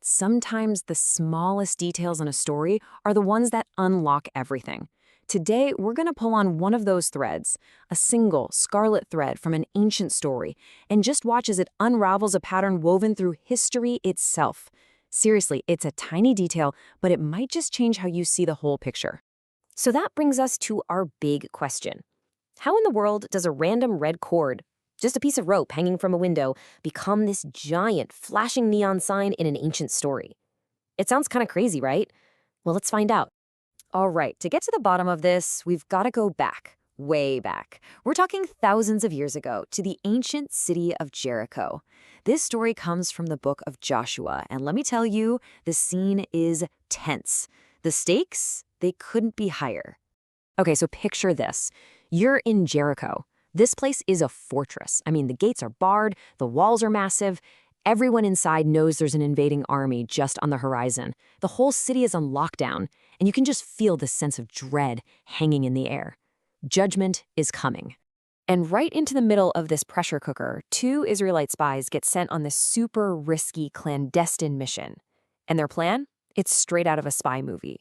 Sometimes the smallest details in a story are the ones that unlock everything. Today, we're going to pull on one of those threads, a single scarlet thread from an ancient story, and just watch as it unravels a pattern woven through history itself. Seriously, it's a tiny detail, but it might just change how you see the whole picture. So that brings us to our big question. How in the world does a random red cord, just a piece of rope hanging from a window, become this giant flashing neon sign in an ancient story? It sounds kind of crazy, right? Well, let's find out. All right, to get to the bottom of this, we've got to go back, way back. We're talking thousands of years ago to the ancient city of Jericho. This story comes from the book of Joshua, and let me tell you, the scene is tense. The stakes, they couldn't be higher. Okay, so picture this. You're in Jericho. This place is a fortress. I mean, the gates are barred, the walls are massive. Everyone inside knows there's an invading army just on the horizon. The whole city is on lockdown, and you can just feel the sense of dread hanging in the air. Judgment is coming. And right into the middle of this pressure cooker, 2 Israelite spies get sent on this super risky clandestine mission. And their plan? It's straight out of a spy movie.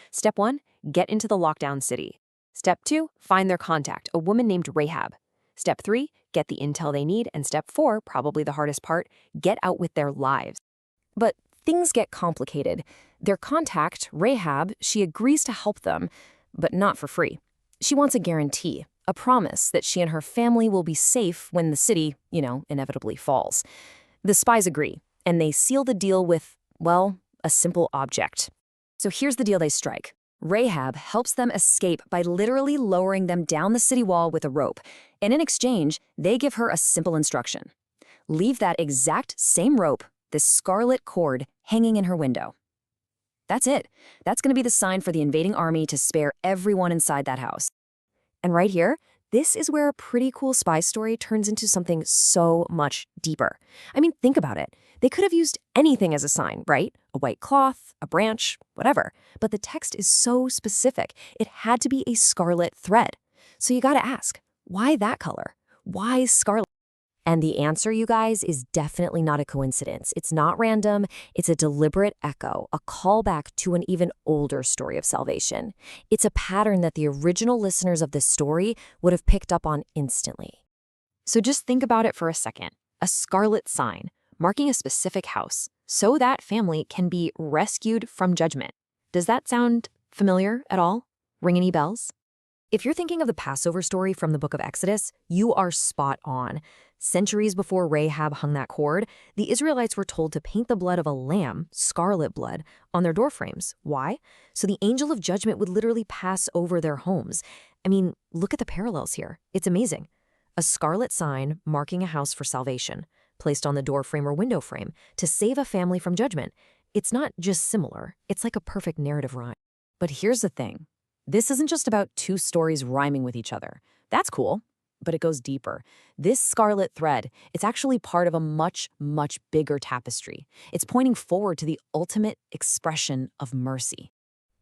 Step 1, get into the lockdown city. Step 2, find their contact, a woman named Rahab. Step 3, get the intel they need. And step 4, probably the hardest part, get out with their lives. But things get complicated. Their contact, Rahab, she agrees to help them, but not for free. She wants a guarantee, a promise that she and her family will be safe when the city, inevitably falls. The spies agree, and they seal the deal with, well, a simple object. So here's the deal they strike. Rahab helps them escape by literally lowering them down the city wall with a rope, and in exchange, they give her a simple instruction. Leave that exact same rope, this scarlet cord, hanging in her window. That's it. That's going to be the sign for the invading army to spare everyone inside that house. And right here, this is where a pretty cool spy story turns into something so much deeper. I mean, think about it. They could have used anything as a sign, right? A white cloth, a branch, whatever. But the text is so specific. It had to be a scarlet thread. So you gotta ask, why that color? Why scarlet? And the answer, you guys, is definitely not a coincidence. It's not random. It's a deliberate echo, a callback to an even older story of salvation. It's a pattern that the original listeners of this story would have picked up on instantly. So just think about it for a second. A scarlet sign, marking a specific house, so that family can be rescued from judgment. Does that sound familiar at all? Ring any bells? If you're thinking of the Passover story from the book of Exodus, you are spot on. Centuries before Rahab hung that cord, the Israelites were told to paint the blood of a lamb, scarlet blood, on their doorframes. Why? So the angel of judgment would literally pass over their homes. I mean, look at the parallels here. It's amazing. A scarlet sign marking a house for salvation, placed on the doorframe or window frame to save a family from judgment. It's not just similar, it's like a perfect narrative rhyme. But here's the thing. This isn't just about 2 stories rhyming with each other. That's cool, but it goes deeper. This scarlet thread, it's actually part of a much, much bigger tapestry. It's pointing forward to the ultimate expression of mercy.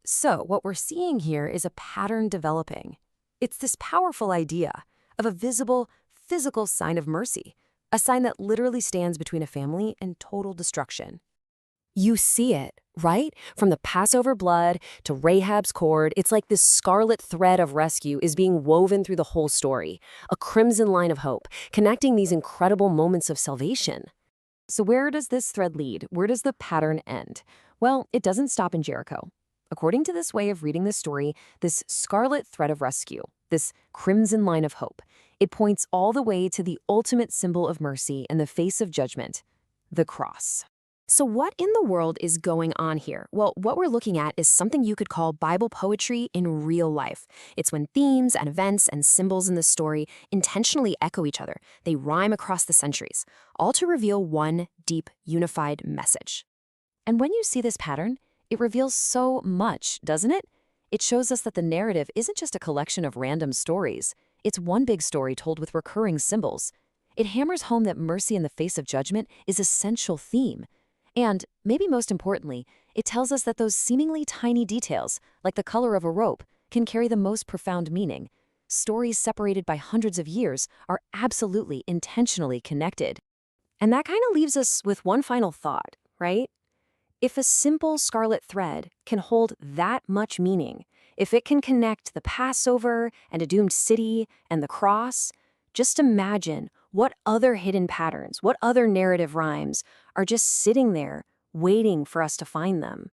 So what we're seeing here is a pattern developing. It's this powerful idea of a visible, physical sign of mercy, a sign that literally stands between a family and total destruction. You see it, right? From the Passover blood to Rahab's cord, it's like this scarlet thread of rescue is being woven through the whole story, a crimson line of hope, connecting these incredible moments of salvation. So where does this thread lead? Where does the pattern end? Well, it doesn't stop in Jericho. According to this way of reading this story, this scarlet thread of rescue, this crimson line of hope, it points all the way to the ultimate symbol of mercy in the face of judgment, the cross. So what in the world is going on here? Well, what we're looking at is something you could call Bible poetry in real life. It's when themes and events and symbols in the story intentionally echo each other. They rhyme across the centuries, all to reveal one deep, unified message. And when you see this pattern, it reveals so much, doesn't it? It shows us that the narrative isn't just a collection of random stories. It's one big story told with recurring symbols. It hammers home that mercy in the face of judgment is a central theme. And, maybe most importantly, it tells us that those seemingly tiny details, like the color of a rope, can carry the most profound meaning. Stories separated by hundreds of years are absolutely intentionally connected. And that kind of leaves us with one final thought, right? If a simple scarlet thread can hold that much meaning, if it can connect the Passover and a doomed city and the cross, just imagine what other hidden patterns, what other narrative rhymes are just sitting there waiting for us to find them.